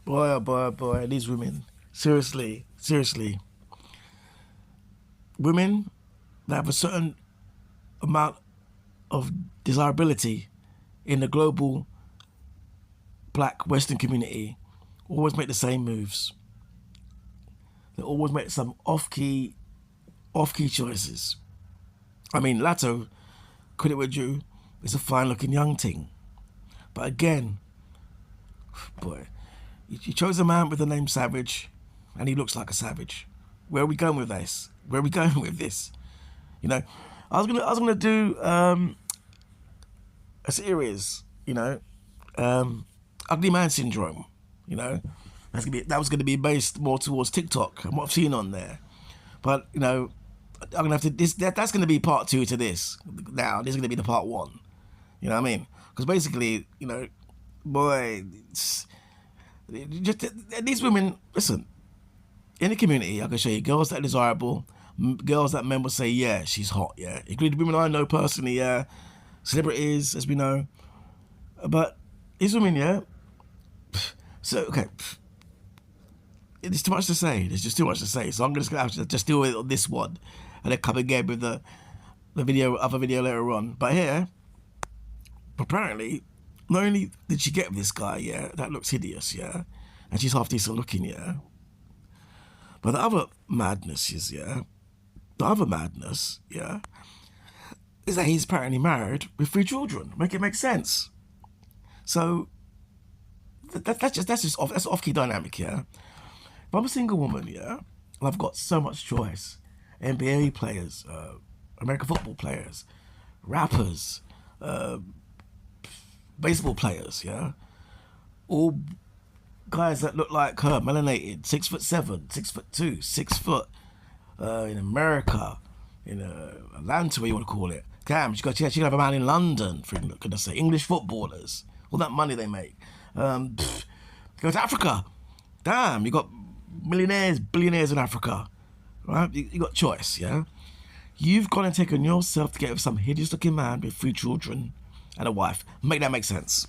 Boy, oh boy, oh boy, these women. Seriously, seriously. Women that have a certain amount of desirability in the global black Western community always make the same moves. They always make some off-key choices. I mean, Latto, credit with you, is a fine-looking young thing. But again, boy, you chose a man with the name Savage, and he looks like a savage. Where are we going with this? Where are we going with this? You know, I was gonna do a series. You know, Ugly Man Syndrome. You know, that was gonna be based more towards TikTok and what I've seen on there. But you know, I'm gonna have to. That's gonna be part 2 to this. Now this is gonna be the part 1. You know what I mean? Because basically, you know, boy, just these women. Listen, in the community, I can show you girls that are desirable, girls that men will say, yeah, she's hot, yeah. Including women I know personally, yeah. Celebrities, as we know. But these women, yeah. So, okay. There's too much to say. There's just too much to say. So I'm just going to have to just deal with this one. And then come again with the other video later on. But here, apparently, not only did she get with this guy, yeah, that looks hideous, yeah. And she's half decent looking, yeah. But the other madness is, yeah, is that he's apparently married with 3 children. Make it make sense. So that's just off-key dynamic, yeah. If I'm a single woman, yeah, and I've got so much choice, NBA players, American football players, rappers, baseball players, yeah, all guys that look like her, melanated, 6'7", 6'2", 6 foot, in America, in Atlanta, what you want to call it. Damn, she could have a man in London, for goodness sake, English footballers, all that money they make. Go to Africa. Damn, you got millionaires, billionaires in Africa, right? You got choice, yeah? You've gone and taken yourself to get with some hideous looking man with 3 children and a wife. Make that make sense.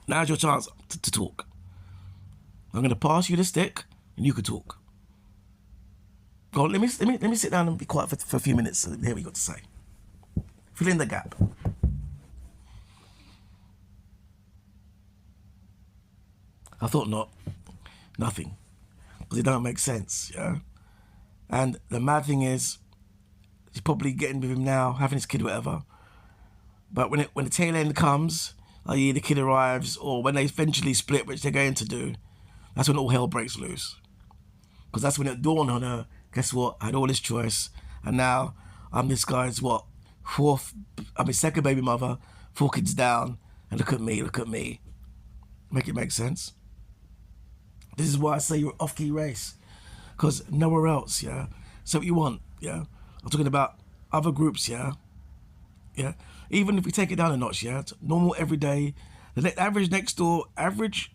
Now's your chance to talk. I'm going to pass you the stick, and you can talk. Go on, let me sit down and be quiet for a few minutes and hear what you got to say. Fill in the gap. I thought not. Nothing. Because it don't make sense, yeah? And the mad thing is, she's probably getting with him now, having his kid, whatever. But when the tail end comes, i.e. the kid arrives, or when they eventually split, which they're going to do, that's when all hell breaks loose. Because that's when it dawned on her, guess what, I had all this choice, and now I'm this guy's, I'm his second baby mother, 4 kids down, and look at me. Make it make sense? This is why I say you're an off-key race. Because nowhere else, yeah? So what you want, yeah? I'm talking about other groups, yeah? Yeah? Even if we take it down a notch, yeah? Normal, everyday, the average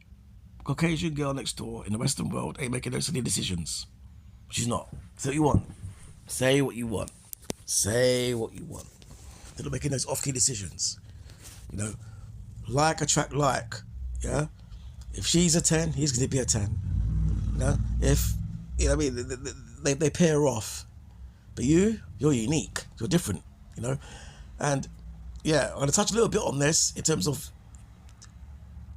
Caucasian girl next door in the Western world ain't making those silly decisions. She's not. Say what you want. Say what you want. Say what you want. They're not making those off-key decisions. You know? Like attract like, yeah? If she's a 10, he's going to be a 10. You know? If, you know what I mean, they pair off. But you're unique. You're different, you know? And, yeah, I'm going to touch a little bit on this in terms of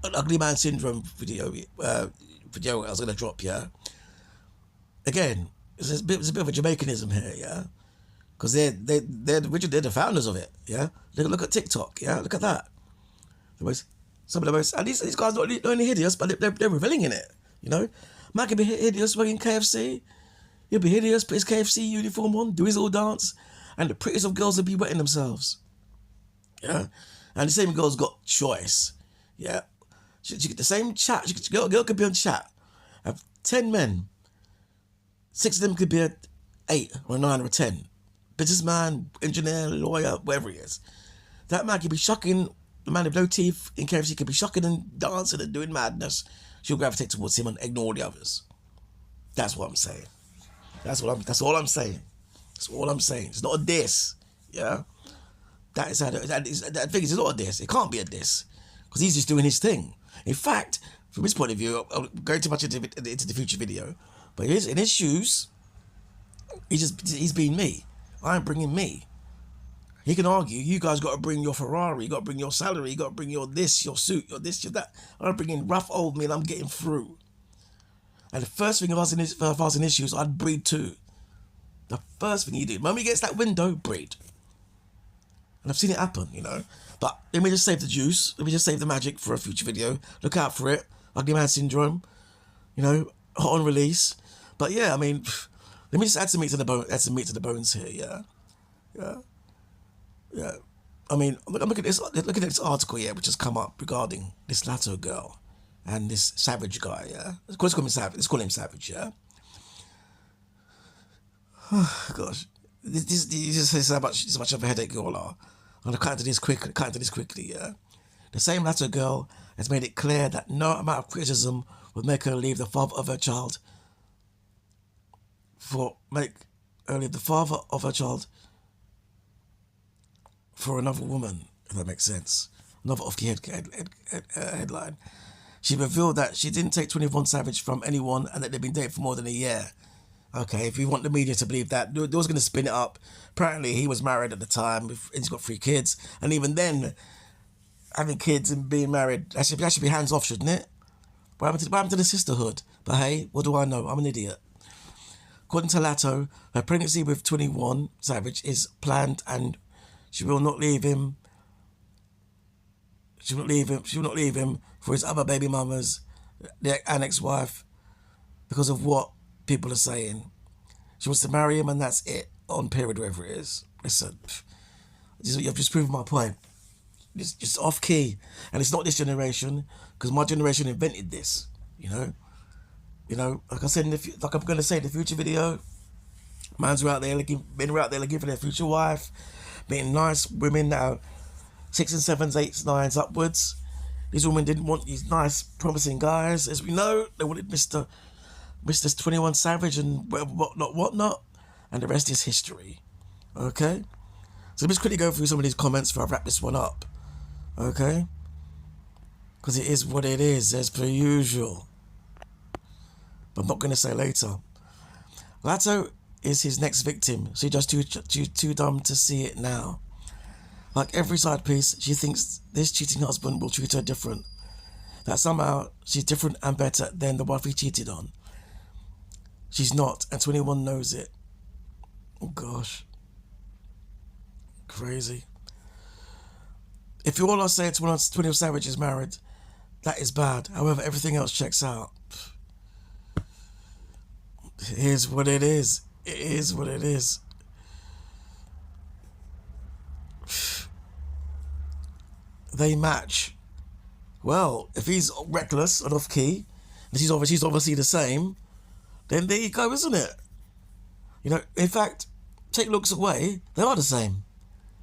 an Ugly Man Syndrome video I was going to drop, yeah? Again, there's a bit of a Jamaicanism here, yeah? Because they're the founders of it, yeah? Look at TikTok, yeah? Look at that. Some of the most, and these guys not only hideous, but they're reveling in it, you know? Man can be hideous working KFC. He'll be hideous, put his KFC uniform on, do his little dance, and the prettiest of girls will be wetting themselves. Yeah? And the same girl's got choice. Yeah? She get the same chat. Girl could be on chat. Have 10 men. 6 of them could be a 8 or a 9 or a 10. Businessman, engineer, lawyer, whatever he is. That man could be shocking. The man with no teeth in KFC could be shocking and dancing and doing madness. She'll gravitate towards him and ignore the others. That's what I'm saying. That's all I'm saying. That's all I'm saying. It's not a diss. Yeah? That thing is, it's not a diss. It can't be a diss. Because he's just doing his thing. In fact, from his point of view, I'm going too much into the future video, but in his shoes, he's being me. I'm bringing me. He can argue, you guys got to bring your Ferrari, you got to bring your salary, you got to bring your this, your suit, your this, your that. I'm bringing rough old me and I'm getting through. And the first thing if I was in his shoes, I'd breed too. The first thing he did, when he gets that window, breed. And I've seen it happen, you know. But let me just save the juice. Let me just save the magic for a future video. Look out for it. Ugly Man Syndrome, you know, hot on release. But yeah, I mean, let me just add some meat to the bone. Add some meat to the bones here. Yeah, yeah, yeah. I mean, look at this. Look at this article here, which has come up regarding this Latto girl and this Savage guy. Yeah, of course, let's call him Savage. Yeah. Oh, gosh, this is how much of a headache you all are. I'm gonna cut into this quickly. Yeah. The same Latto girl has made it clear that no amount of criticism would make her leave the father of her child for another woman, if that makes sense. Another off the headline. She revealed that she didn't take 21 Savage from anyone and that they've been dating for more than a year. Okay, if you want the media to believe that, they was going to spin it up. Apparently, he was married at the time, and he's got 3 kids. And even then, having kids and being married, that should be hands off, shouldn't it? What happened to the sisterhood? But hey, what do I know? I'm an idiot. According to Latto, her pregnancy with 21 Savage is planned and she will not leave him. She will not leave him for his other baby mamas, and ex-wife, because of what people are saying. She wants to marry him and that's it. On period, wherever it is. Listen, you've just proven my point. It's just off key. And it's not this generation, because my generation invented this, you know. You know, like I said, like I'm going to say in the future video, men are out there looking for their future wife, being nice women that are 6 and 7s, 8s, 9s upwards. These women didn't want these nice, promising guys. As we know, they wanted Mr. 21 Savage and whatnot. And the rest is history. Okay? So let me just quickly go through some of these comments before I wrap this one up. Okay? Because it is what it is, as per usual. But I'm not going to say later. Latto is his next victim. She's just too dumb to see it now. Like every side piece, she thinks this cheating husband will treat her different. That somehow she's different and better than the wife he cheated on. She's not, and 21 knows it. Oh gosh. Crazy. If you all are saying 21 Savage is married, that is bad. However, everything else checks out. It is what it is. It is what it is. They match. Well, if he's reckless and off key, and she's obviously the same, then there you go, isn't it? You know, in fact, take looks away, they are the same.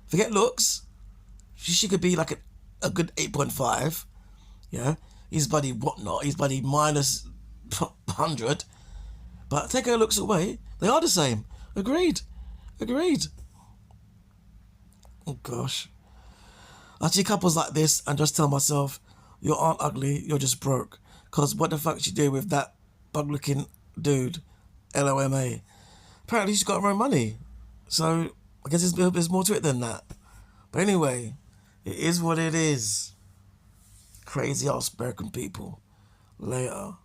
Forget looks. She could be like a good 8.5. Yeah, he's bloody whatnot. He's bloody minus 100. But take her looks away, they are the same. Agreed. Oh gosh. I see couples like this and just tell myself, you aren't ugly, you're just broke. Cause what the fuck she do with that bug looking dude? LOMA. Apparently she's got her own money. So I guess there's more to it than that. But anyway, it is what it is. Crazy ass American people. Later.